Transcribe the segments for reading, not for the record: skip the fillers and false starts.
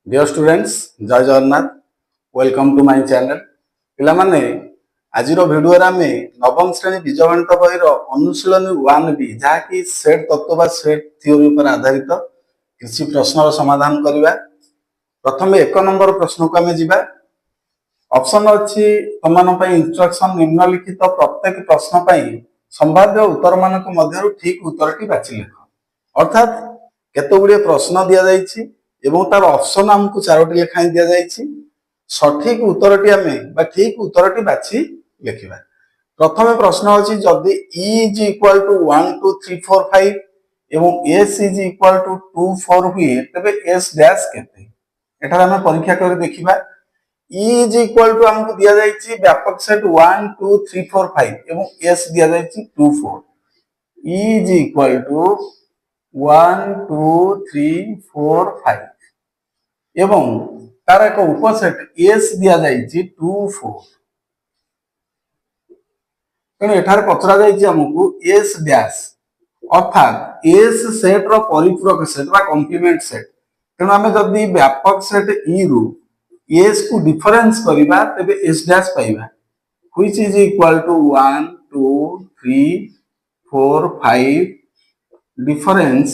Dear students, जय Jagannath. Welcome to my channel. पिला माने आज भिडियो आम नवम श्रेणी बीज गणित बही अनुशीलनी 1B जहाँकि सेट तत्व बा सेट थ्योरी पर आधारित किसी प्रश्न समाधान करवा। प्रथम 1 नंबर प्रश्न को आम जा। ऑप्शन अच्छी तुम इंस्ट्रक्शन निम्नलिखित प्रत्येक प्रश्न संभाव्य उत्तर मान ठीक उत्तर बाछि लिख। अर्थात केते गुड़े प्रश्न दि जाइछि एवं तार ऑप्शन हमको 4टी लेखाएं दि जाइछि। सठिक उत्तरटी आमे बा ठीक उत्तरटी बाछि लिखिबा। प्रथम प्रश्न अछि जदि E इज इक्वल टू 1 2 3 4 5 एवं S इज इक्वल टू 2 4 हुए तबे S डैश केते। एठार हम परीक्षा कर देखिबा। E इज इक्वल टू हमको दिया जाइछि व्यापक सेट 1 2 3 4 5 एवं S दिया जाइछि 2 4। E इज इक्वल टू 1 2 3 4 5 एवं तार एक उपसेट S दिया जाइछि 2 4। तेणु एठार पचरा जाइछि हमकु S डैश अर्थात S सेट रो परिपूरक सेट बा कॉम्प्लीमेंट सेट। तेणु आमे जदि व्यापक सेट E रु S को डिफरेंस करिबा तबे S डैश पाइबा which is equal to 1 2 3 4 5 difference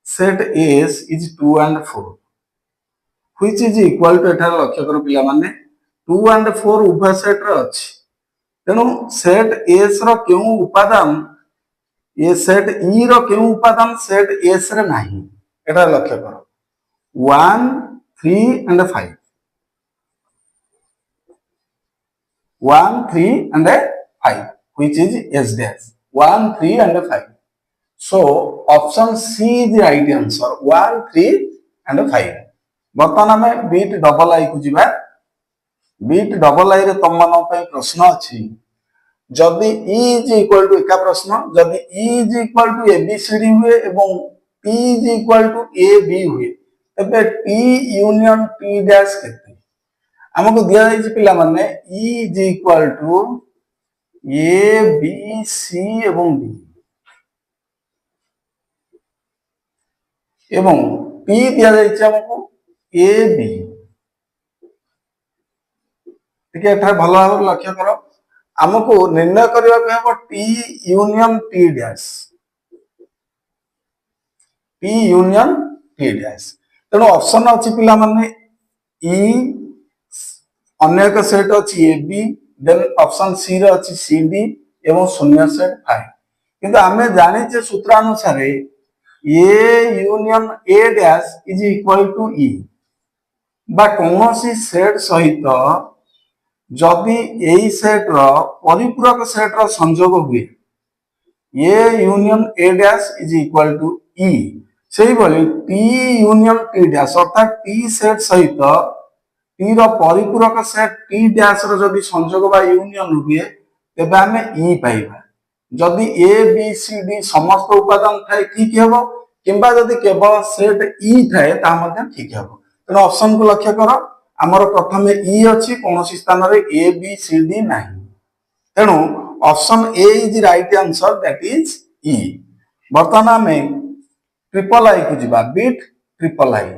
set S is 2 and 4 which is equal to एठार लक्ष्य करो पिला माने 2 and 4 उभय सेट रे अछि। तेनु सेट S रो केउ उपादान ये सेट E रो केउ उपादान सेट S रे नाही। एठार लक्ष्य करो 1 3 and 5 1 3 and 5 which is S dash 1 3 and 5। So option C is the right answer 1 3 and 5। बर्तमान आम बीट डबल आई को जीवा। बीट डबल आई रे तुम मानन पई प्रश्न अछि जदि E इज इक्वल टू एका प्रश्न जदि E is equal to ABCD हुए एवं T is equal to AB हुए तबे T यूनियन T डैश केते। हमको दिया जाइछि पिला माने E is equal to A B C एवं D एवं T दिया जाइछि हमको ए बी। ठीक है, एठार भलो भाव लक्ष्य करो हमको निर्णय करबा के हम T union T dash T union T dash. तेणु ऑप्शन अछि पिला माने ई अन्य एक सेट अछि A B then option C रे अछि सी डी एवं शून्य सेट फाइ। किंतु हमें जानि जे सूत्र अनुसार A union A dash is equal to E बा कौनसी सेट सहित जदि एई सेट रो परिपूरक सेट रो संयोग हुए A union A dash is equal to E सेही बोली टी यूनियन टी डैश अर्थात टी सेट सहित टी रो परिपूरक सेट टी डैश रो जदि संयोग बा यूनियन हुए तबे हमें ई पाइबा। जदि ए बी सी डी समस्त उपादान थाए ठीक हेबो किंबा जदि केवल सेट ई थाए ता मध्ये ठीक हेबो। तेणु ऑप्शन को लक्ष्य करो आमर प्रथम ई अच्छी कौन स्थान रे ए बी सी डी नहीं। तेणु option A is right answer that is E. बर्तमान आम ट्रिपल आई को जीवा। बीट ट्रिपल आई।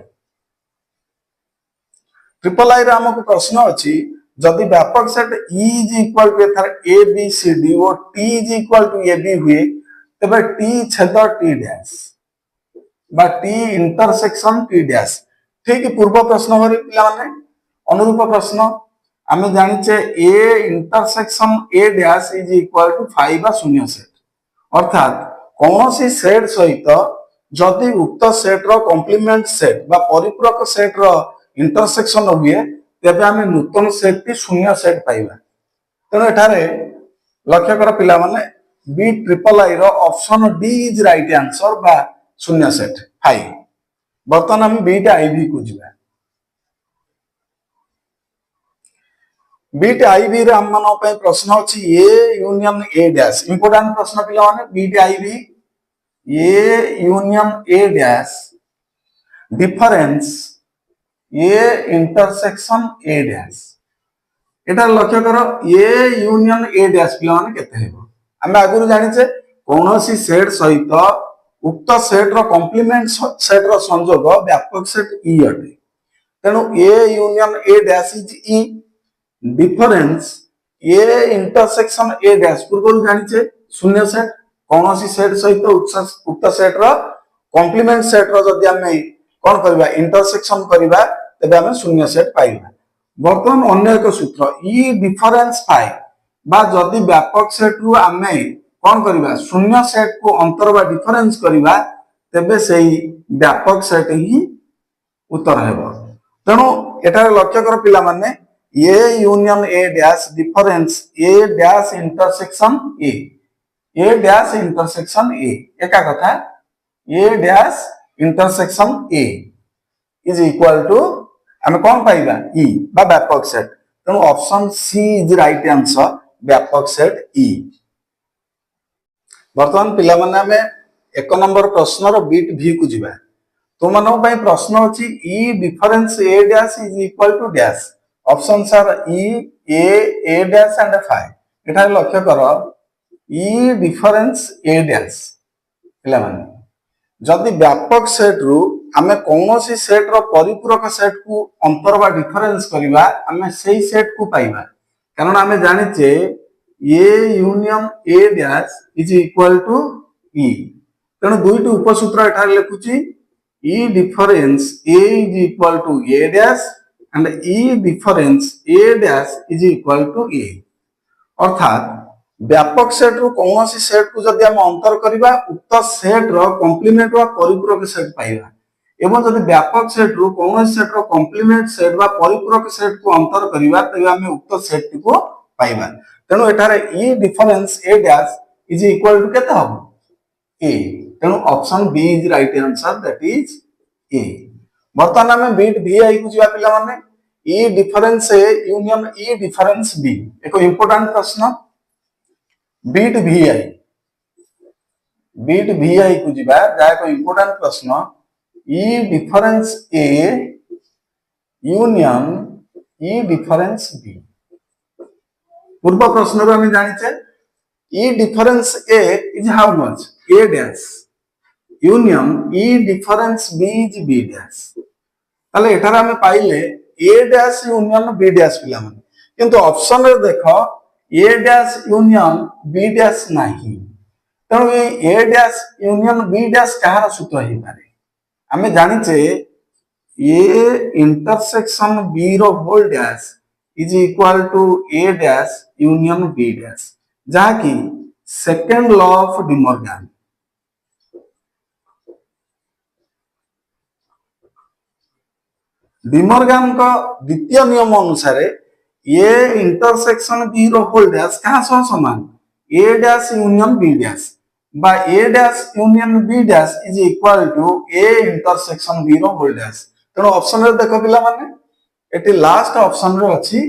ट्रिपल आई रे हमको प्रश्न अच्छी जदि व्यापक set E is equal to एथार ए बी सी डी और T is equal to A B हुए तबे टी छेद टी डैश बा टी इंटरसेक्शन टी डैश। ठीक पूर्व प्रश्न भरी पिला माने अनुरूप प्रश्न आमे जानिचे A intersection A dash is equal to 5 बा शून्य सेट अर्थात कौनसी सेट सहित जदि उक्त सेट रो कॉम्प्लीमेंट सेट बा परिपूरक सेट रो इंटरसेक्शन हुए तबे आमे नूतन सेट टी शून्य सेट पाइबा। तेणु एठारे लक्ष्य कर पिला माने बी ट्रिपल आई रो option D is right answer बा शून्य सेट 5। बर्तमान हम बीट आईबी को जीवा। बीट आईबी रे हम मानो पे प्रश्न अछि A union A dash important प्रश्न पिला माने बीट आईबी A union A dash difference A intersection A dash. एटा लक्ष्य करो ए यूनियन ए डैश पिला माने केते हेबो। हम आगुरु जानिचे कोनोसी सेट सहित उक्त सेट रो कॉम्प्लीमेंट सेट रो संयोग व्यापक सेट ई अटे। तेणु ए union A dash is E difference A intersection A dash पूर्व जानिचे शून्य सेट कौन सी सेट सहित उक्त सेट रो कॉम्प्लीमेंट सेट रो जदि आमे कोन करबा इंटरसेक्शन करबा तबे आमे शून्य सेट पाइबा वर्तमान अन्य एक सूत्र ई डिफरेंस पाई बा जदि व्यापक सेट रु आमे कोन करबा शून्य सेट को अंतर बा डिफरेंस करबा तबे सेही व्यापक सेट ही उत्तर हेबो तेणु एटारे लक्ष्य कर पिला माने A union A dash difference A dash intersection A dash intersection A एका कथा A dash intersection A is equal to आमे कोन पाइबा ई बा व्यापक सेट तेणु option C is right answer व्यापक सेट ई वर्तमान पिला माने आमे एक नंबर प्रश्न रो बीट भी को जिबा तो मानो भाई प्रश्न अछि E difference A dash is equal to dash options are E A dash and 5 एटा लक्ष्य करो ई डिफरेंस ए डैश पिला माने जदि व्यापक सेट रु आमे कोनोसी सेट रो परिपूरक सेट को अंतर बा डिफरेंस करबा आमे सेही सेट को पाइबा कारण आमे जानिचे A union A dash is equal to E तेणु दुईटी उपसूत्र एठार लिखुची E difference A is equal to A dash and E difference A dash is equal to A अर्थात व्यापक सेट रु कौनसी सेट को जदि हम अंतर करिबा उक्त सेट रो कॉम्प्लीमेंट वा परिपूरक सेट पाइबा एवं जदि व्यापक सेट रु कौनसी सेट रो कॉम्प्लीमेंट सेट वा परिपूरक सेट को अंतर करिबा तबे हम उक्त सेट को पाइबा तेणु एठारे E difference A dash is equal to केते हबो A तेणु option B is right answer that is A वर्तमान में बीट भी आई को जिवा पिला माने E difference A union E difference B एक इंपोर्टेंट प्रश्न बीट भी आई को जिवा जा एक इंपोर्टेंट प्रश्न E difference A union E difference B पूर्व प्रश्न रो हम जानिचे E difference A is how much A dash union E difference B is B dash ताले एठार हमें पाइले A dash union B dash पिला माने किंतु ऑप्शन रे देखो A dash union B dash नाही तेणु A dash union B dash कहार सूत्र ही पारे हमें जानिचे ए इंटरसेक्शन बी रो whole dash is equal to A dash union B dash जहा की second law of De Morgan De Morgan का द्वितीय नियम अनुसार ए इंटरसेक्शन बी रो होल डैश कहां सह समान A dash union B dash बा ए dash union B dash is equal to A intersection B रो होल डैश तेणु ऑप्शन रे देखो पिला माने एटी लास्ट ऑप्शन रे अछि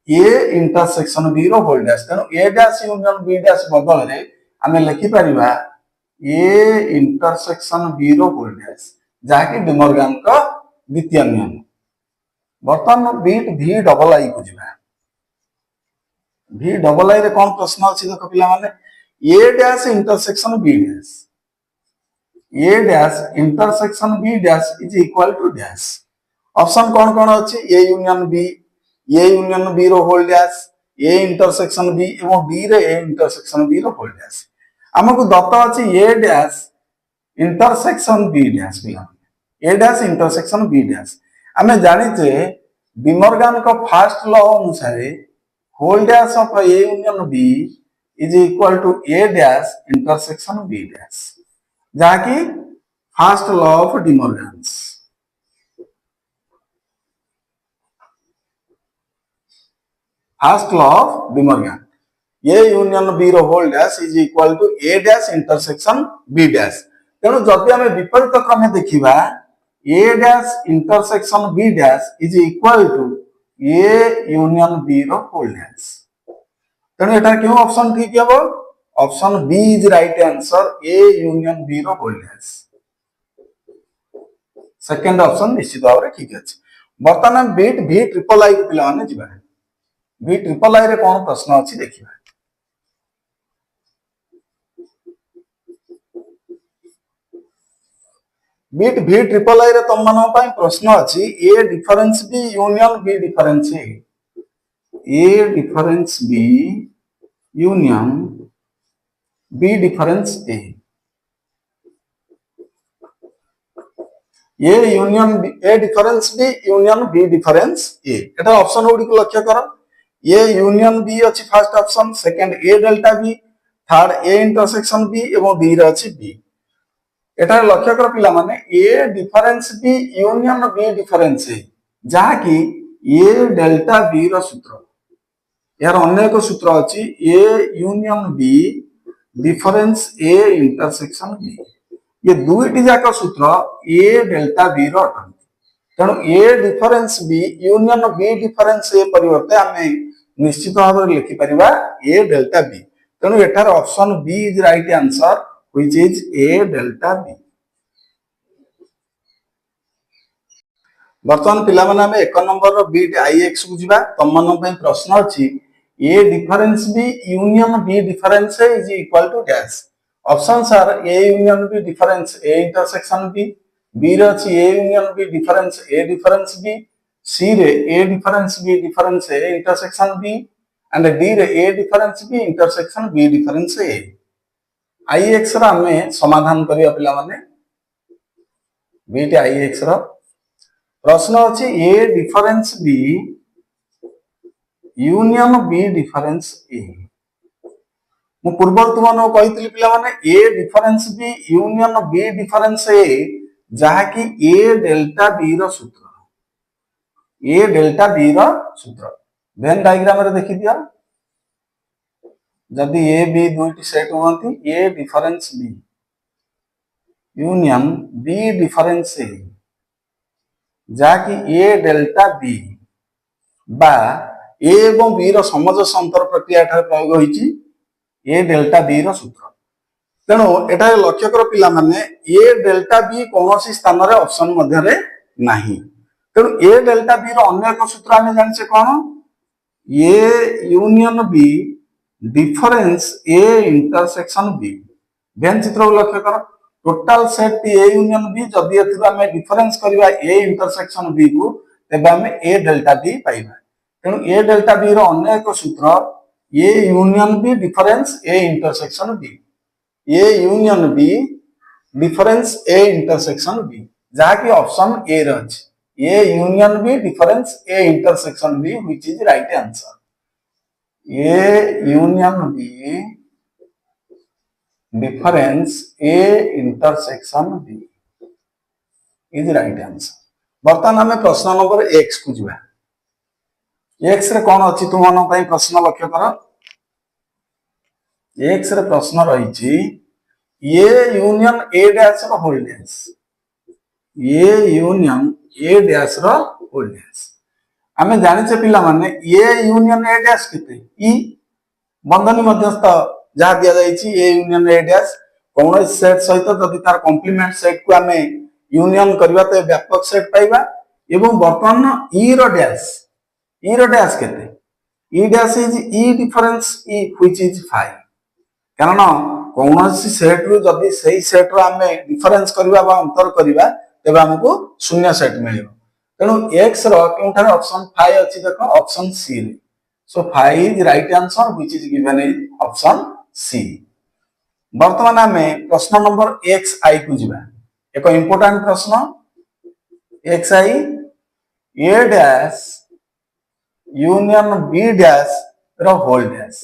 ए इंटरसेक्शन बी रो होल डैश तेणु A dash union B dash बदल रे हमें लिखि परिबा ए इंटरसेक्शन बी रो होल डैश जाकी डिमॉर्गन का द्वितीय नियम वर्तमान बीट भी डबल आई को जिबा भी डबल आई रे कोन प्रश्न अछि देखो पिला माने A dash intersection B dash A dash intersection B dash is equal to dash option कोन कोन अछि ए यूनियन बी रो whole dash A intersection B एवं बी रे ए इंटरसेक्शन बी रो होल डैश हमको दत्त अछि A dash intersection B dash पिला A dash intersection B dash हमें जानिचे डिमॉर्गन का फर्स्ट लॉ अनुसार whole dash of A union B is equal to A dash intersection B dash जहा की first law of De Morgan first law of De Morgan A union B रो whole dash is equal to A dash intersection B dash तेणु जदि आम विपरीत क्रम देखिबा A dash intersection B dash is equal to A union B रो whole dash तेणु एटा क्यों ऑप्शन ठीक है option B is right answer A union B रो होल डैश सेकंड ऑप्शन निश्चित भाव रे ठीक अछि वर्तमान बीट भी ट्रिपल आई को पिला माने जिबा भी ट्रिपल आई रे कोन प्रश्न अछि देखिबा बिट V ट्रिपल आई रे तुम मान प्रश्न अच्छी A difference B union B difference A difference B union B difference A union A difference B union B difference एटा ऑप्शन गुडी को लक्ष्य कर ए यूनियन बी अच्छी first option second A delta B third A intersection B एवं D रे अच्छी B एटा लक्ष्य कर पिला माने A difference B union B difference जहा कि ए डेल्टा बी रो सूत्र यार अन्य एक सूत्र अच्छी A union B difference A intersection B ये दुईटी जाक सूत्र ए डेल्टा बी रो अटंती तेणु A difference B union B difference A परिवर्ते आमे निश्चित भाव में लिखि परिबा ए डेल्टा बी तेणु एठार option B is right answer which is a delta b बर्तमान पिला माने हम एक नंबर रो बिट ix को जिबा तम मन पई प्रश्न अछि a difference b union b difference is equal to dash options are a union b difference a intersection b b रे अछि a union b difference a difference b c रे a difference b difference a intersection b and d रे a difference b intersection b difference a ix रा हमें समाधान करिया पिला माने बिट ix रा प्रश्न अछि a difference b union b difference a मु पूर्व तुमनो कहितली पिला माने a difference b union b difference a जहा कि a डेल्टा b रो सूत्र a डेल्टा b रो सूत्र वेन डायग्राम रे देखि दिया जदि ए बी दुईटी सेट होती A difference B union B difference A जाकि ए डेल्टा बी बा ए एवं बी रो समंजस अंतर प्रक्रिया ठारे प्रयोग होईची ए डेल्टा बी रो सूत्र तेणु एठारे लक्ष्य कर पिला माने ए डेल्टा बी कोनोसी स्थान रे ऑप्शन मध्य रे नाही तेणु ए डेल्टा बी रो अन्य एक सूत्र आमे जानिछे कोन A union B difference A intersection B Venn चित्र को लक्ष्य कर total set A union B जदि एथिबा में डिफरेंस करबा ए इंटरसेक्शन बी को तेबा हम ए डेल्टा बी पाइबा तेणु ए डेल्टा बी रो अन्य एक सूत्र A union B difference A intersection B A union B difference A intersection B जहा कि ऑप्शन ए रे अछि A union B difference A intersection B which is right answer A union B difference A intersection B is right answer. बर्तमान हमें प्रश्न number x को जिबा x रे कोन अछि तुम मन पई प्रश्न लक्ष्य कर x रे प्रश्न रहिछि A यूनियन A डैश रो whole dash A union A dash रो होल डैश आमे जानिछे पिला माने ए यूनियन ए डैश केते ई बंधनी मध्यस्थ जहा दिया जाईची ए यूनियन ए डैश कोन सेट सहित जदि तार कॉम्प्लीमेंट सेट को आमे यूनियन करबा तो व्यापक सेट पाइबा एवं वर्तमान ई रो डैश केते ई dash is E difference E which is 5 कारण कोन सेट रो जदि सही सेट रो आमे डिफरेंस करबा बा अंतर करबा तबे हमको शून्य सेट मिलिबो तेणु एक्स रो केउठारे ऑप्शन 5 अछि देखो ऑप्शन सी रे so 5 is right answer which is given is option C वर्तमान हमें प्रश्न नंबर एक्स आई को जिबा एक इंपोर्टेंट प्रश्न X I A dash union B dash रो whole dash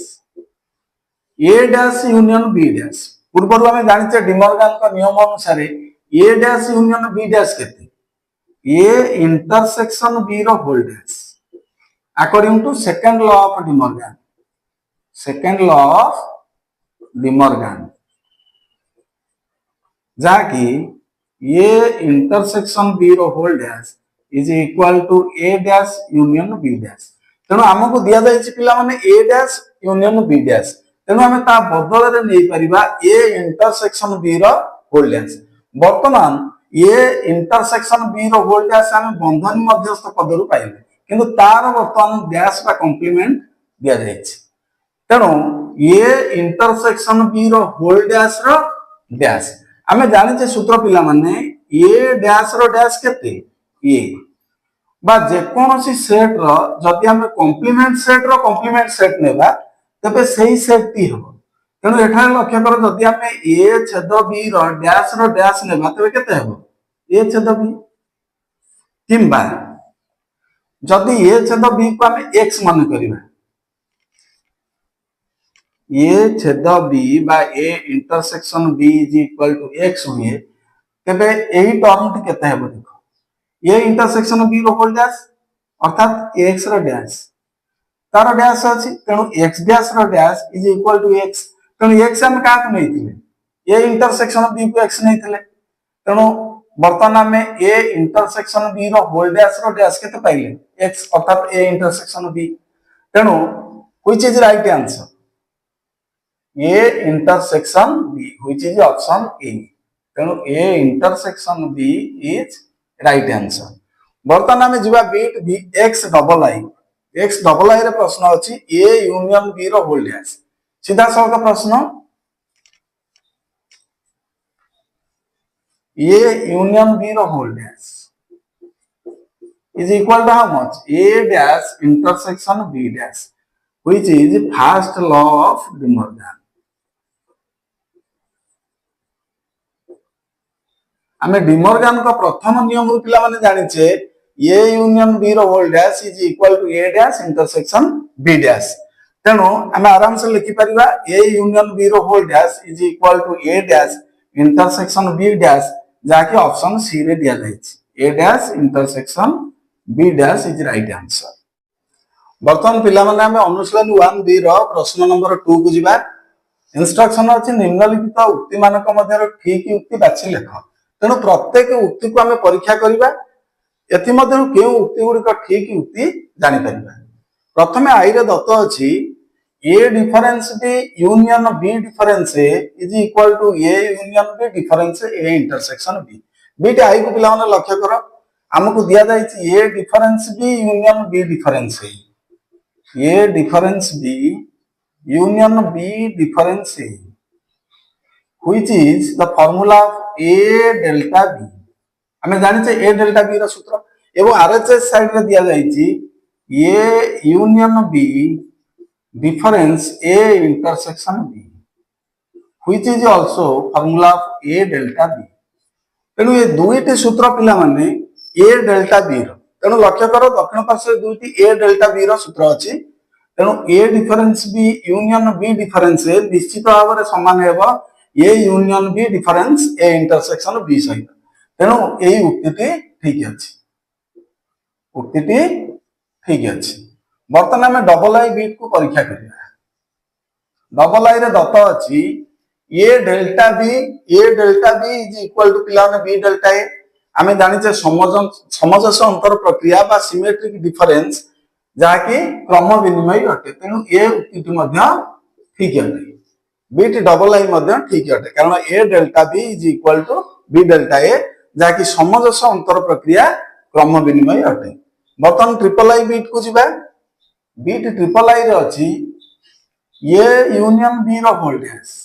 A dash union B dash पूर्व हमें जानिछे डिमॉर्गन का नियम अनुसार A dash union B dash केते A intersection B रो होल डैश according to second law of De Morgan जहा कि A intersection B रो whole dash is equal to A dash union B dash तेणु हमको दिया जाइछि पिला माने A dash union B dash तेणु हमें ता बदल रे नै परिबा A intersection B रो होल डैश वर्तमान ये इंटरसेक्शन बी रो होल डैश हम बंधन मध्यस्थ पद रु पाइले किंतु तार वर्तमान डैश बा कॉम्प्लीमेंट दिया जायछि तेणु ये इंटरसेक्शन बी रो होल डैश रो डैश हमें जानिछे सूत्र पिला माने ए डैश रो डैश केते ए बा जेकोसी सेट रो जदि हम कॉम्प्लीमेंट सेट नेबा तबे सही सेट टी हबो तेणु एठारे लक्ष्य कर जदि हम ए छेद बी रो डैश नेबा तबे केते हबो ए छेद बी किंबा जदि ए छेद बी को हम x मान करिबा ए छेद बी बा A intersection B is equal to x हुए तबे एही टर्म टी केते हबो देखो ए इंटरसेक्शन बी रो होल डैश अर्थात x रो डैश तार डैश अछि तेणु x डैश रो dash is equal to x तेणु x हम का को नैथिले ए इंटरसेक्शन बी को x नैथिले तेणु वर्तमान में ए इंटरसेक्शन बी रो होल डैश केते पाइले x अर्थात ए इंटरसेक्शन बी तेणु which is right answer A intersection B which is option A तेणु A intersection B is right answer वर्तमान में जीवा bit B X double I रे प्रश्न अछि ए यूनियन बी रो होल डैश सीधा सळख प्रश्न ए यूनियन बी रो whole dash is equal to how much A dash intersection B dash which is first law of De Morgan आमे De Morgan का प्रथम नियम रु पिला माने जानिछे ए यूनियन बी रो whole dash is equal to A dash intersection B dash तेणु आमे आराम से लिखि परिबा ए यूनियन बी रो whole dash is equal to A dash intersection B dash जाके ऑप्शन सी रे दिया जाइछि A dash intersection B dash is right answer वर्तमान पिला माने आमे अनुशीलन 1 बी रो प्रश्न नंबर 2 को जिबा इंस्ट्रक्शन अछि निम्नलिखित उक्ति मानक मध्य ठीक उक्ति बाछि लेख तेणु प्रत्येक उक्ति को आम परीक्षा करवा एमध्य क्यों उक्ति गुड़िक ठीक उक्ति जापर प्रथम आई रे दत्त अच्छी A difference B union B difference A is equal to A union B difference A intersection B bit I को पिला लक्ष्य कर आमको दि जाए A difference B union B difference A difference B union B difference A which is the formula of A delta B हमें जानिछे A delta B रो सूत्र एवं RHS साइड रे दिया जाइछि A union B difference A intersection B which is also formula of A delta B तेणु ये दुईटी सूत्र पिला माने A delta B रो तेणु लक्ष्य करो दक्षिण पार्श्व दुईटी A delta B रो सूत्र अछि तेणु A difference B union B difference A निश्चित भाव में समान हेबो A union B difference A intersection B सहित तेणु यही उक्ति ठीक अच्छी बर्तमान में डबल आई बीट को परीक्षा करिया डबल आई रे दत्त अच्छी A delta B is equal to पिला बी डेल्टा ए आमे जानिचे समजस अंतर प्रक्रिया बा सिमेट्रिक डिफरेंस जाकी क्रम विनिमय अटे तेणु ए उक्ति मध्य ठीक अटे बीटी डबल आई मध्य ठीक अटे कारण A delta B is equal to B delta A जाकी समजस अंतर प्रक्रिया क्रम विनिमय अटे बर्तमान ट्रिपल आई बीट को जिबा बीट ट्रिपल आई रे अछि ए यूनियन बी रो whole dash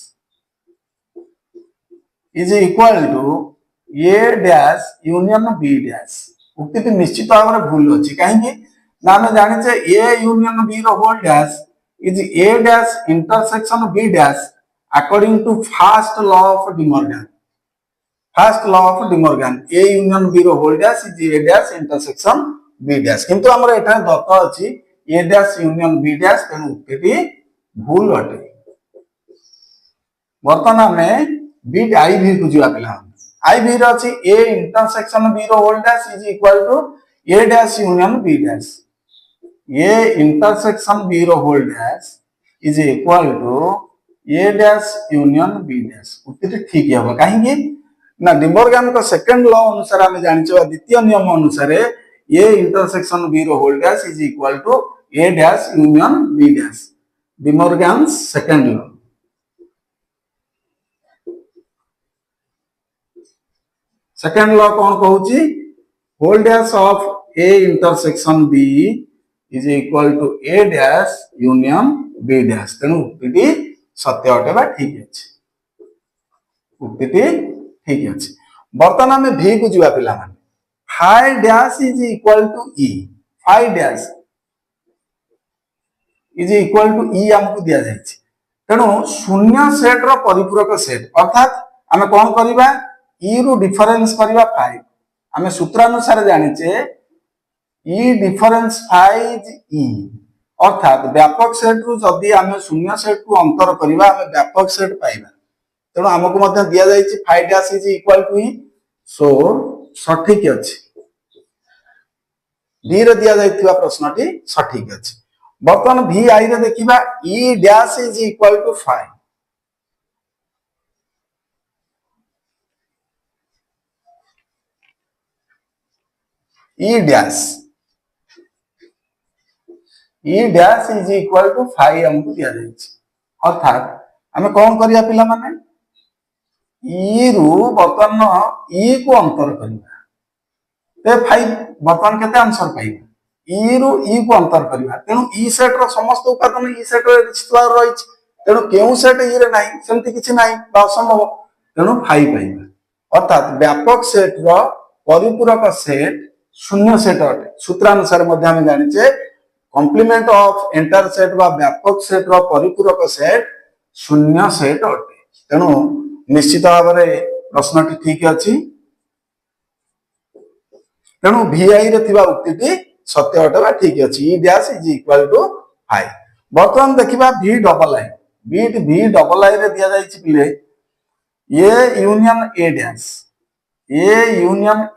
is equal to A dash union B dash उक्ति निश्चित भाव में भूल अछि काहे ना हम जानिछे ए यूनियन बी रो whole dash is A dash intersection B dash according to first law of De Morgan. First law of De Morgan. A union B रो whole dash is A dash intersection B dash. किंतु हमर एठा दत्त अछि A dash union B dash तेनु उक्ति भूल अटे वर्तमान में बीट आई भी को जिवा पिला आई भी रो अछि A intersection B रो whole dash is equal to A dash union B dash A intersection B रो whole dash is equal to A dash union B dash उक्ति ठीक है काहे ना डे मॉर्गन का सेकंड लॉ अनुसार हम जानिछो द्वितीय नियम अनुसार A इंटरसेक्शन B रो whole dash is equal to A dash union B dash De Morgan second law second law कौन कहूची whole dash of A intersection B is equal to A dash union B dash तेणु उक्ति सत्य अटे बा ठीक अछि उक्ति ठीक अछि बर्तमान आम भी को जीवा पिला माने phi dash is equal to E phi dash is equal to E आमको दिया जायछि तेणु शून्य सेट रो परिपूरक सेट अर्थात आम कौन करबा ई रु डिफरेंस करबा फाइ आम सूत्रानुसार जानिचे ई डिफरेंस फाइ इज ई अर्थात व्यापक सेट रु जदि आम शून्य सेट को अंतर करबा आम व्यापक सेट पाइबा तेणु आमको मध्य दिया जायछि phi dash is equal to E so सठिक अछि डी रे दिया जायतिबा प्रश्नटी सठिक अछि बर्तमान भी आई रे देखिबा E dash is equal to phi E dash is equal to phi हमको दिया जायछि अर्थात आम कौन करिया पिला माने ई रु बर्तमान ई को अंतर करिबा ते फाइ बर्तमान केते आंसर पाइबा ई रु ई को अंतर करिबा तेणु ई सेट रो समस्त उपादान ई सेट रे निश्चित रहिछि तेणु केउ सेट ई रे नाही सेमति किछि नाही बा असंभव तेणु फाइ पाइबा अर्थात व्यापक सेट रो परिपूरक सेट शून्य सेट अटे सूत्रानुसार मध्ये हम जानिचे कॉम्प्लीमेंट ऑफ एंटायर सेट बा व्यापक सेट रो परिपूरक सेट शून्य सेट अटे तेणु निश्चित भाव में प्रश्नटी ठीक अछि तेणु VI रे थिबा उक्तिटी सत्य अटे बा ठीक अछि E dash is equal to phi बर्तमान देखिबा V डबल आई रे दिया जायछि पिले A union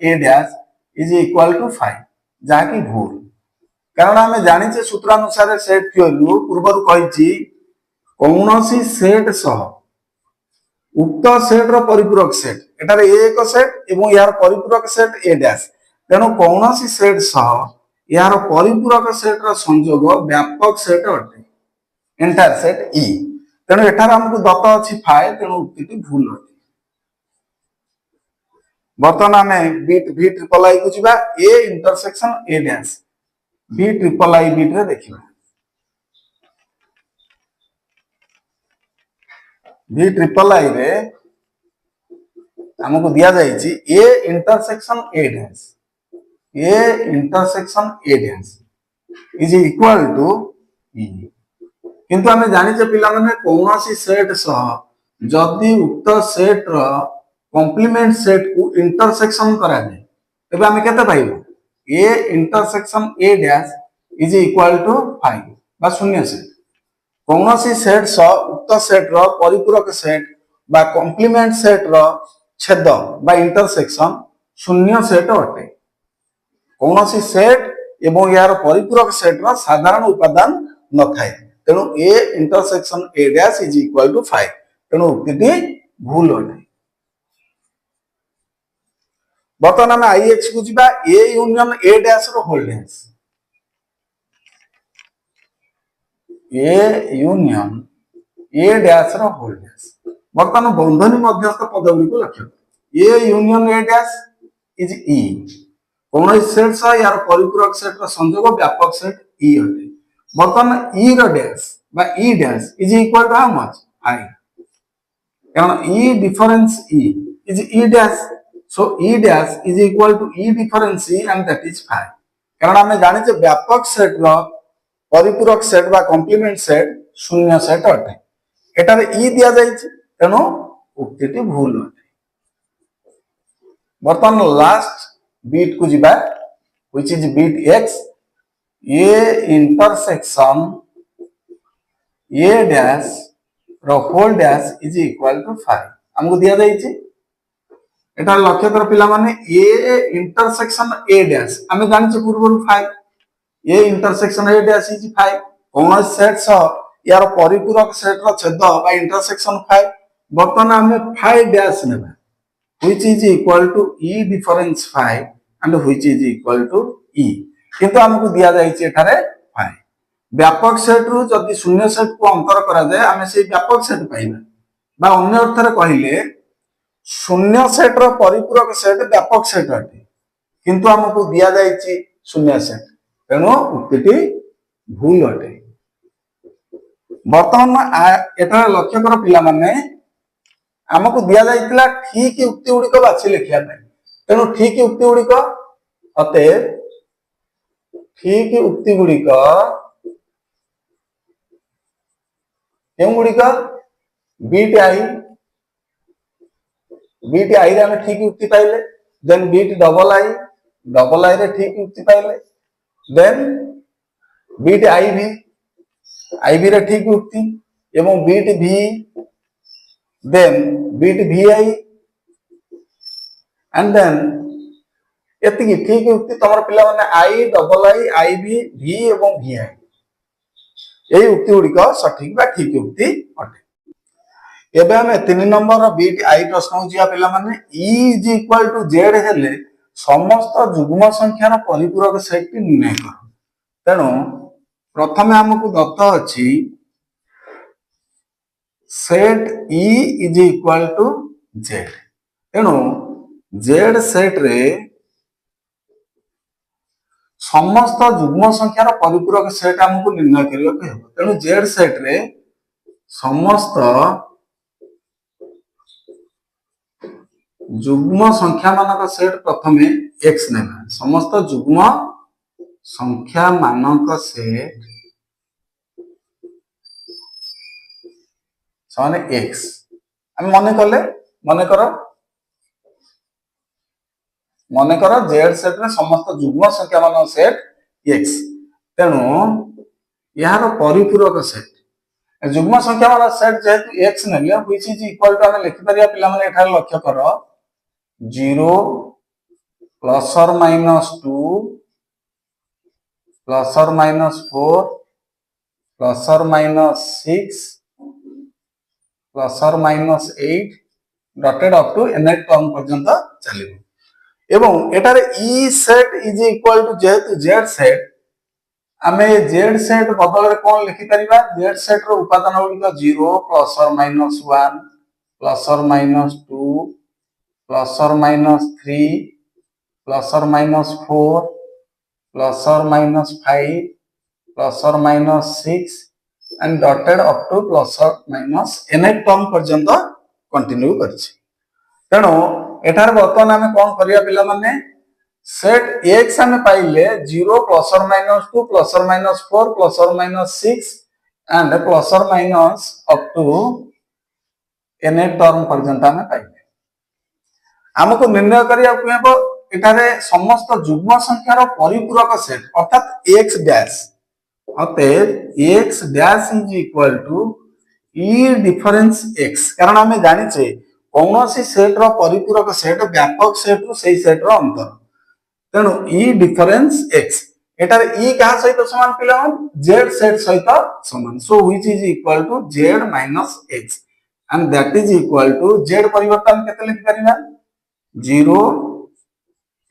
A dash is equal to phi जाकी भूल कारण आमे जानिचे सूत्रानुसार सेट थ्योरी पूर्व कहिछि कौनसी सेट सह उक्त सेट रो परिपूरक सेट एटारे एक सेट एवं यार परिपूरक सेट ए डैश तेणु कौनसी सेट सह यार परिपूरक सेट रो संयोग व्यापक सेट अटे एंटायर सेट ई तेणु एटारे हमको दत्त अछि फाइ तेणु उक्तिटी भूल अटे बर्तमान आमे बी ट्रिपल आई को जिबा A intersection A dash B triple I bit रे देखिबा V ट्रिपल आई रे हमको दिया जायछि A intersection A dash is equal to E किंतु हमें जानिचे पिला माने कौनसी सेट सह जदि उक्त सेट रो कॉम्प्लीमेंट सेट को इंटरसेक्शन करा जाय तबे हमें केते पाइबो A intersection A dash is equal to 5 बा शून्य सेट कौनसी सेट सह उक्त सेट रो परिपूरक सेट बा कॉम्प्लीमेंट सेट रो छेद बा इंटरसेक्शन शून्य सेट अटे कौनसी सेट एवं यार परिपूरक सेट रो साधारण उपादान न थाए तेणु A intersection A dash is equal to 5 तेणु उक्तिटी भूल अटे बर्तमान आम आईएक्स को जिबा ए यूनियन ए डैश रो whole dash A union A dash रो होल डैश बर्तमान बंधनी मध्यस्थ पदवी को लक्ष्य A union A dash is E कौन सेट सह यार परिपूरक सेट रो संयोग व्यापक सेट ई अटे बर्तमान ई रो डैश बा E dash is equal to how much I कारण E difference E is E dash so E dash is equal to E difference E and that is 5 कारण हमें जानिचे व्यापक सेट रो परिपूरक सेट बा कॉम्प्लीमेंट सेट शून्य सेट अटे एटारे ई दिया जायछि तेणु उक्तिटी भूल अटे बर्तमान लास्ट बीट को जिबा which is bit x A intersection A dash रो whole dash is equal to 5 हमको दिया जायछि एटा लक्ष्य कर पिला माने ए इंटरसेक्शन ए डैश हमें जानिचे पूर्व 5 ए इंटरसेक्शन ए डैश इज 5 कौन सेट सह यार परिपूरक सेट रो छेद बा इंटरसेक्शन 5 बर्तमान हमें 5 डैश नेबा which is equal to E difference 5 and which is equal to E किंतु हमको दिया जायछि एठारे 5 व्यापक सेट रु जदि शून्य सेट को अंतर करा जाय हमें से व्यापक सेट पाइबा बा अन्य अर्थ रे कहिले शून्य सेट रो परिपूरक सेट व्यापक सेट अटे किंतु हमको दिया जायछि शून्य सेट तेणु उक्तिटी भूल अटे बर्तमान एटा लक्ष्य कर पिला माने आमको दिया जाइतिला ठीक युक्ति गुड़िक बाछि लिखिया पाई तेणु ठीक युक्ति गुड़िक अतएव ठीक युक्ति गुड़िक क्यों गुड़िक बीट आई रे आम ठीक युक्ति पाइले देन बीट डबल आई रे ठीक युक्ति पाइले देन बीट आईवी रे ठीक युक्ति एवं बीट भी देन बीट भी आई एंड देन एति ठीक युक्ति तमर पिला माने आई डबल आई भी एवं भी आई यही युक्ति गुड़िक सठिक बा ठीक युक्ति अटे। एबे हमें 3 नंबर बीट आई प्रश्न जिया पिला माने E is equal to Z हेले समस्त युग्म संख्यार परिपूरक सेट टी निर्णय करो। तेणु प्रथमे हमकु दत्त अछि set E is equal to Z तेणु जेड सेट रे समस्त युग्म संख्यार परिपूरक सेट हमको निर्णय करबा के हेबो। तेणु जेड सेट रे समस्त युग्म संख्या मानक सेट प्रथमे x नेबा समस्त युग्म संख्या मानक सेट सने x हम मने करो जेड सेट रे समस्त युग्म संख्या मान सेट x तेणु यार परिपूरक सेट युग्म संख्या मान सेट जेहेतु x नेले व्हिच इज इक्वल टू हम लिखि परिया पिला माने एठार लक्ष्य करो 0 प्लस और माइनस 2 प्लस और माइनस 4 प्लस और माइनस 6 प्लस और minus 8 dotted up to n term पर्यंत चलिबो एवं एटारे E set is equal to जेहेतु जेड सेट आमे जेड सेट बदल रे कोन लिखि परिबा जेड सेट रो उपादान गुड़िक 0 प्लस और माइनस 1 प्लस और माइनस 2 प्लस और माइनस 3 प्लस और माइनस 4 प्लस और माइनस 5 प्लस और minus 6 and dotted up two plus और माइनस n टर्म पर्यंत कंटिन्यू करछि। तेणु एठार बर्तमान आमे कोन करिया पिला माने सेट x आमे पाइले 0 प्लस और माइनस 2 प्लस और माइनस 4 प्लस और माइनस 6 एंड प्लस और minus up to n term पर्यंत आमे पाइले हमको निर्णय करिया हेबो एठारे समस्त युग्म संख्यार परिपूरक सेट अर्थात x डैश अतएव x dash is equal to e difference x कारण आमे जानि छे कौन सी सेट रो परिपूरक सेट व्यापक सेट रो सही सेट रो अंतर तेणु ई डिफरेंस x एटार ई कहा सहित समान पिला z सेट सहित समान so which is equal to z minus x and that is equal to z परिवर्तन केते लिखि परिबा 0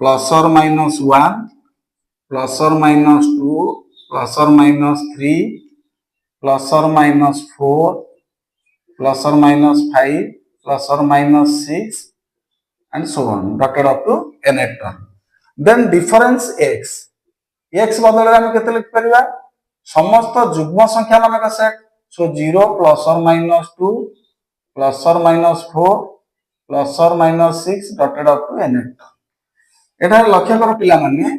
प्लस और माइनस 1 प्लस और माइनस 2 प्लस और माइनस 3 प्लस और माइनस 4 प्लस और minus 5 plus or minus 6 and so on dotted up to n term then difference x बदल रे हम केते लिख परिबा समस्त युग्म संख्या मानक set so 0 plus or minus 2 plus or minus 4 plus or minus 6 dotted up to n term एटा लक्ष्य कर पिला माने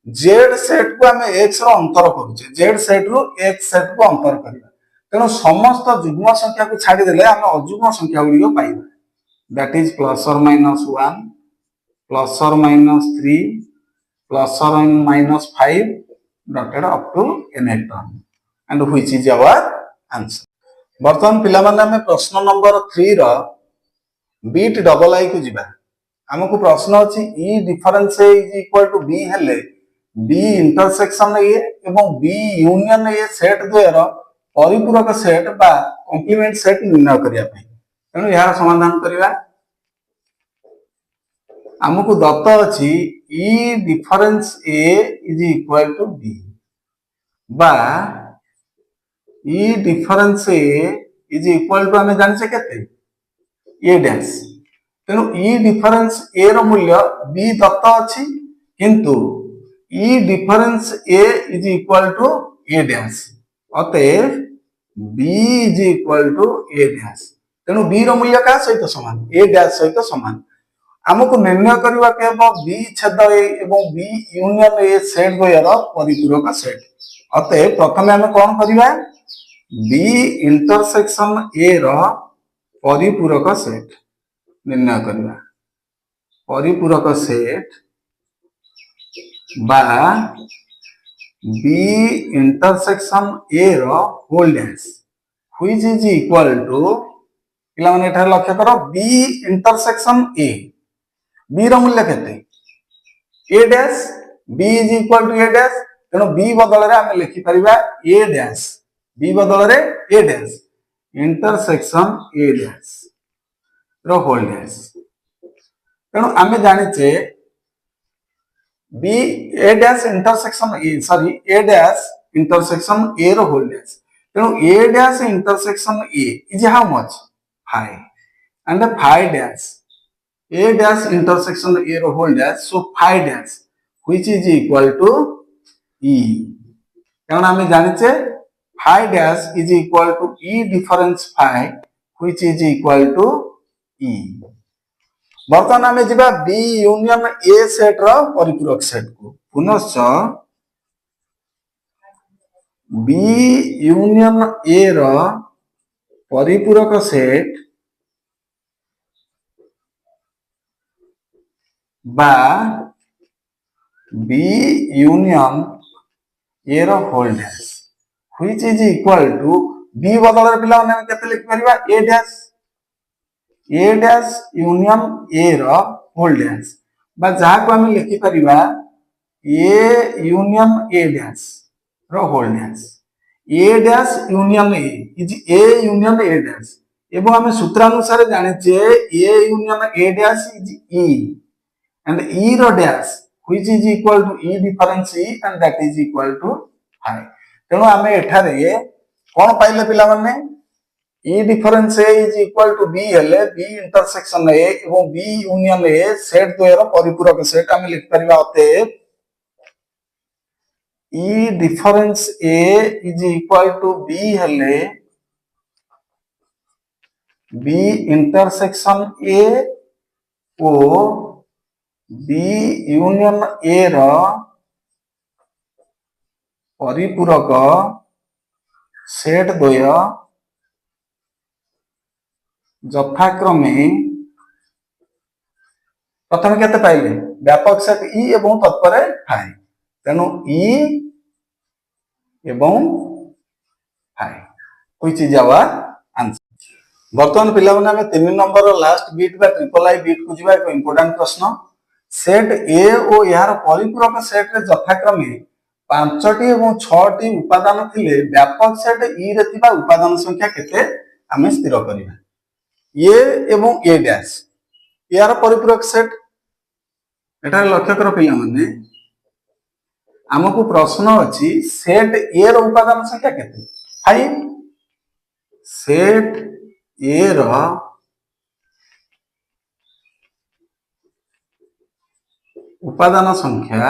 z सेट को हम x रो अंतर करूचे z सेट रो x सेट को अंतर करिबा तेणु समस्त युग्म संख्या को छाड़ी देले हम अयुग्म संख्या गुड़िक पाइबा दैट इज प्लस और माइनस 1 प्लस और माइनस 3 प्लस और minus 5 dotted up to n term and which is our answer. वर्तमान पिला माने हमें प्रश्न नंबर 3 रो बीट डबल आई को जिबा हमको प्रश्न अछि e difference is equal to b हेले b इंटरसेक्शन ए एवं b यूनियन ए सेट द्वयर परिपूरक सेट बा कॉम्प्लीमेंट सेट निर्णय करिया पई तेणु यार समाधान करिवा हमको दत्त अछि e difference a is equal to b बा e difference a is equal to हमें जानि से केते a डैश तेणु e डिफरेंस a रो मूल्य b दत्त अछि किंतु e difference a is equal to a dash अतएव b is equal to a dash तेणु बी रो मूल्य क्या सहित समान ए डैश सहित समान आमको निर्णय करबा के बी छेद ए एवं बी यूनियन ए सेट द्वयर परिपूरक सेट अतः प्रथम आम कौन करबा बी इंटरसेक्शन ए रो परिपूरक सेट निर्णय करबा परिपूरक सेट बा बी इंटरसेक्शन ए रो whole dash which is equal to पिला माने एठार लक्ष्य करो बी इंटरसेक्शन ए बी रो मूल्य केते A dash B is equal to A dash तेणु बी बदल रे आमे लिखि परिबा ए डैश बी बदल रे A dash intersection A dash रो होल डैश तेणु आमे जानिचे B A dash intersection A sorry A dash intersection A रो होल डैश तेणु A dash intersection A is how much 5 and 5 dash a dash intersection a रो whole dash so 5 dash which is equal to e कारण आमे जानिचे 5 dash is equal to e difference 5 which is equal to e बर्तमान आमे जिबा B union A set रो परिपूरक set को पुनश्च बी यूनियन ए रो परिपूरक सेट बा बी यूनियन ए रो whole dash which is equal to B बदल रे पिला माने केते लिख परिबा ए डैश यूनियन ए रो होल डैश बा जहा को हम लिखि परिबा ए यूनियन ए डैश रो whole dash A dash union A is A union A dash एवं हम सूत्रानुसार जाने जे A union A dash is E and e ro dash which is equal to e difference e and that is equal to 5 तेणु आमे एठारे कोन पाइले पिला माने e difference a is equal to b हेले b intersection a एवं b union a set द्वयर परिपूरक सेट आमे लिख परिबा अते e difference a is equal to b हेले b intersection a ओ बी यूनियन ए रो परिपूरक सेट द्वय यथाक्रमे प्रथम केते पाइले व्यापक सेट ई एवं तत्पर 5 तेनु ई एवं 5 व्हिच इज आवर आंसर वर्तमान पिला माने हम 3 नंबर लास्ट बीट बा ट्रिपल आई बीट को जिबा एक इंपोर्टेंट प्रश्न सेट ए और यार परिपूरक सेट रे यथाक्रमे 5टी एवं 6टी उपादान थिले व्यापक सेट ई रे थिबा उपादान संख्या केते आमे स्थिर करिबा ए एवं ए डैश यार परिपूरक सेट एटा लक्ष्य कर पिला माने हमकु प्रश्न अछि सेट ए रो उपादान संख्या केते 5 सेट ए रो उपादान संख्या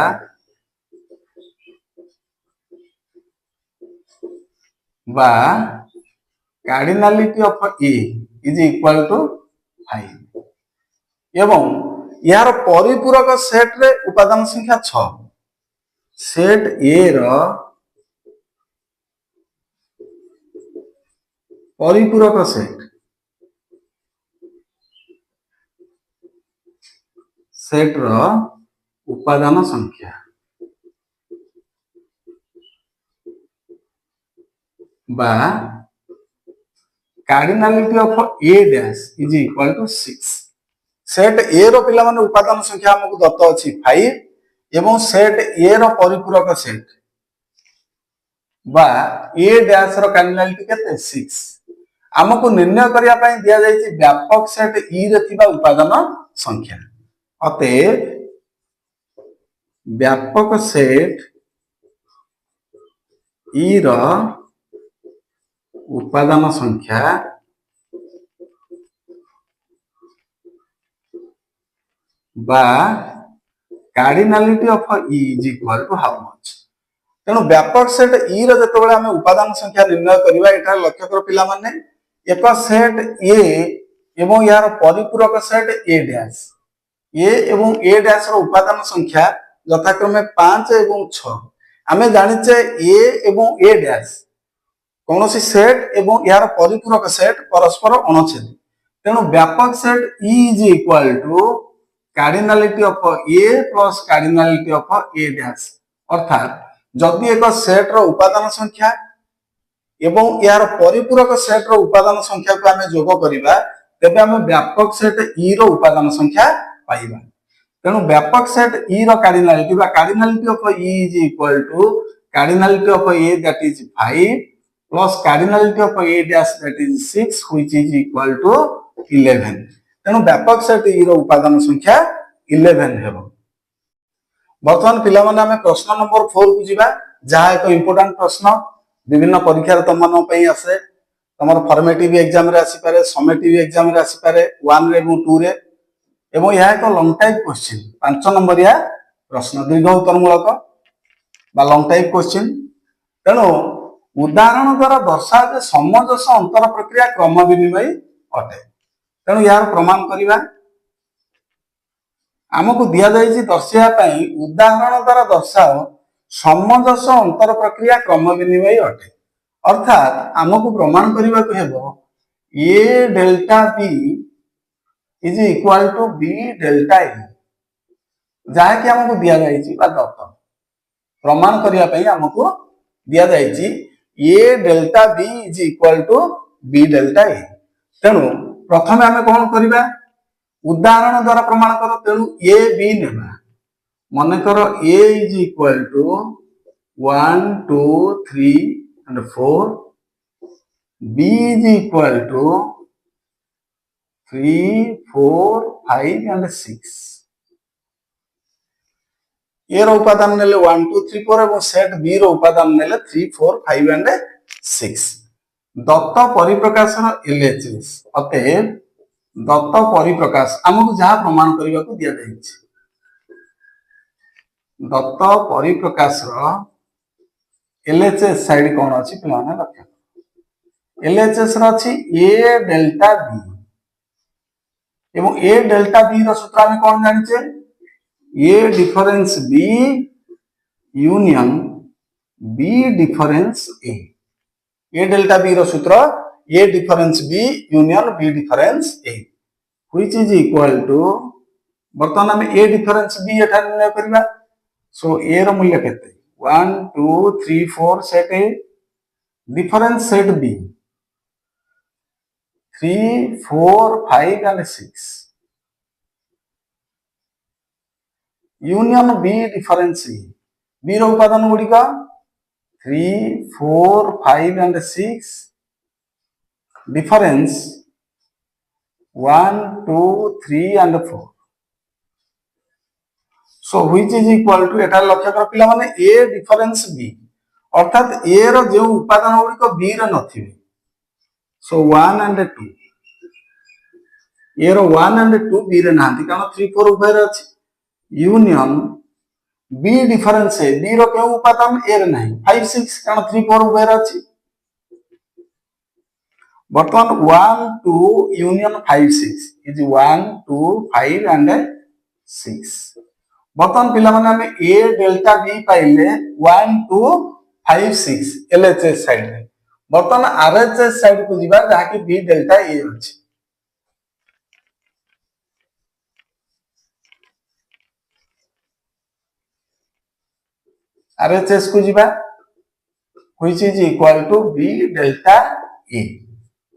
बा cardinality of A is equal to 5 एवं यार परिपूरक सेट रे उपादान संख्या 6 सेट ए रो परिपूरक सेट रो उपादान संख्या बा cardinality of A dash is equal to 6 set A रो पिला माने उपादान संख्या हमकु दत्त अछि 5 एवं सेट ए रो परिपूरक सेट बा ए डैश रो कार्डिनालिटी केते 6 हमकु निर्णय करिया पई दिया जायछि व्यापक सेट ई रे थिबा उपादान संख्या अतः व्यापक सेट ई रो उपादान संख्या बा cardinality of E is equal to how much तेणु व्यापक सेट ई रो जतबेले हम उपादान संख्या निर्णय करिबा एटा लक्ष्य कर पिला माने एक सेट ए एवं यार परिपूरक सेट ए डैश ए एवं ए डैश रो उपादान संख्या यथाक्रमे 5 एवं 6 आमे जानिचे ए एवं ए डैश कौन सी सेट एवं यार परिपूरक सेट परस्पर अणछेद तेणु व्यापक set E is equal to cardinality of A plus cardinality of A dash अर्थात जदि एक सेट रो उपादान संख्या एवं यार परिपूरक सेट रो उपादान संख्या को आमे जोग करिबा तेबे आमे व्यापक सेट E रो उपादान संख्या पाइबा तेणु व्यापक सेट E रो कार्डिनालिटी बा cardinality of E is equal to cardinality of A that is 5 plus cardinality of A dash that is 6 which is equal to 11 तेणु व्यापक सेट E रो उपादान संख्या 11 हेबो वर्तमान पिला माने हमें प्रश्न नंबर 4 को जिबा जहा एक इंपोर्टेंट प्रश्न विभिन्न परीक्षा रे तमन पई आसे तमर फॉर्मेटिव एग्जाम रे आसी पारे समेटिव एग्जाम रे आसी पारे 1 रे एवं 2 रे एवं यह एक लॉन्ग टाइप क्वेश्चन 5 नंबर या प्रश्न दीर्घ उत्तर मूलक बा लॉन्ग टाइप क्वेश्चन तेणु उदाहरण द्वारा दर्शाए समंजस अंतर प्रक्रिया क्रम विनिमय अटे तेणु यार प्रमाण करिबा आमको दिया जायछि दर्शाया पई उदाहरण द्वारा दर्शाओ समंजस अंतर प्रक्रिया क्रम विनिमय अटे अर्थात आमको प्रमाण करिबा को हेबो A delta B is equal to B delta A जहा कि आमको दिया जायछि बा दत्त प्रमाण करिया पई आमको दिया जायछि A delta B is equal to B delta A तेणु प्रथम आमे कोन करिबा उदाहरण द्वारा प्रमाण करो तेणु A B नेबा मन करो A is equal to 1 2 3 and 4 B is equal to 3 4 5 and 6 ए रो उपादान नेले 1 2 3 4 एवं सेट बी रो उपादान नेले 3 4 5 एंड 6 दत्त परिप्रकाशर एलएचएस अतएव दत्त परिप्रकाश हमको जहां प्रमाण करबा को दिया जायछि दत्त परिप्रकाशर एलएचएस साइड कोन अछि पिलाने लक्ष्य एलएचएस रो अछि ए डेल्टा बी एवं ए डेल्टा बी रो सूत्र हम कोन जानिछे A difference B union B difference A A delta B रो सूत्र A difference B union B difference A which is equal to वर्तमान हम A difference B एठा निर्णय करिबा सो A रो मूल्य केते 1 2 3 4 set A difference set B 3 4 5 and 6 union B difference B रो उपादान गुडी का 3 4 5 and 6 difference 1 2 3 and 4 so which is equal to एटा लक्ष्य कर पिला माने ए डिफरेंस बी अर्थात ए रो जे उपादान गुडी को बी रे नथिबे सो 1 and 2 ए रो 1 and 2 बी रे नांती कारण 3 4 उभय रे अछि यूनियन बी डिफरेंस है बी रो के उपादान ए रे नहीं 5 6 कारण 3 4 उभय रे अछि वर्तमान 1 2 यूनियन 5 6 इज 1 2 5 and 6 वर्तमान पिला माने हम ए डेल्टा बी पाइले 1 2 5 6 एलएचएस साइड रे वर्तमान आरएचएस साइड को जिबा जहा कि बी डेल्टा ए अछि RHS को जीवा which is equal to B delta A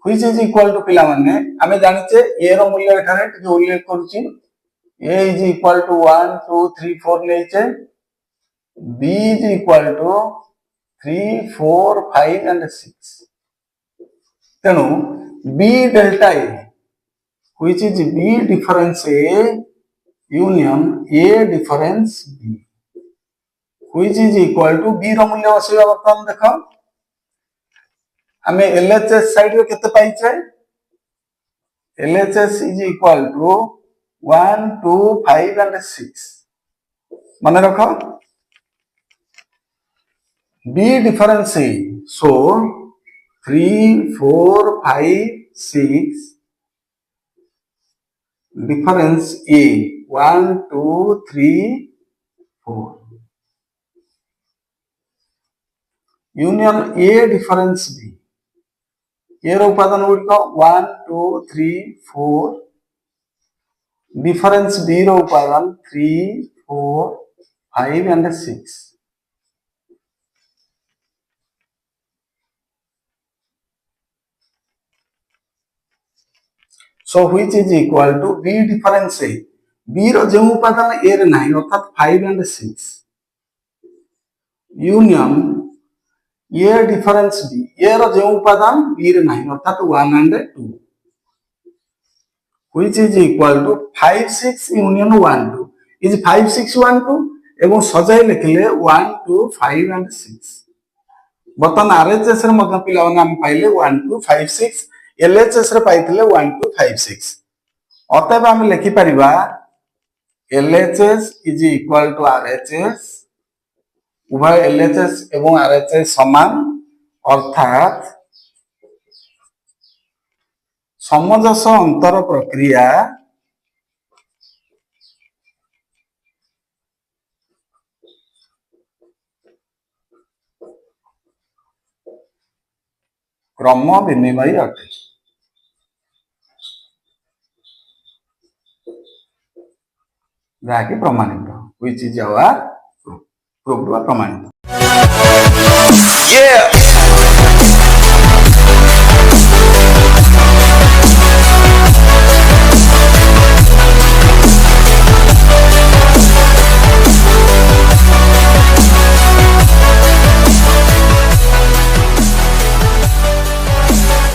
which is equal to पिला माने हमें जानिचे A रो मूल्य एठारे टिके उल्लेख करूची A is equal to 1 2 3 4 लेचे B is equal to 3 4 5 and 6 तेणु B delta A which is B difference A union A difference B which is equal to B रो मूल्य बसिबा वर्तमान देखो हमें LHS साइड रे केते पाइछे LHS is equal to 1 2 5 and 6 माने रखो B difference A so 3 4 5 6 difference A 1 2 3 4 union A difference B A ର ଉପାଦାନ ଗୁଡ଼ିକ 1 2 3 4 difference B ର ଉପାଦାନ 3 4 5 and 6 so which is equal to B difference A B ର ଯେଉଁ ଉପାଦାନ A ରେ ନାହିଁ ଅର୍ଥାତ 5 and 6 union A difference B A ର ଯେଉଁ ଉପାଦାନ B ରେ ନାହିଁ ଅର୍ଥାତ 1 and 2 which is equal to 5 6 union 1 2 is 5 6 1 2 ଏବଂ ସଜାଇ ଲେଖିଲେ 1 2 5 and 6 ବର୍ତ୍ତମାନ RHS ରେ ମଧ୍ୟ ପିଲାମାନେ ଆମେ ପାଇଲେ 1 2 5 6 LHS ରେ ପାଇଥିଲେ 1 2 5 6 ଅତଏବ ଆମେ ଲେଖି ପାରିବା LHS is equal to RHS उभय LHS एवं RHS समान अर्थात समजस अंतर प्रक्रिया क्रम विनिमय अटे जहाँकि प्रमाणित which is our proof प्रमाणित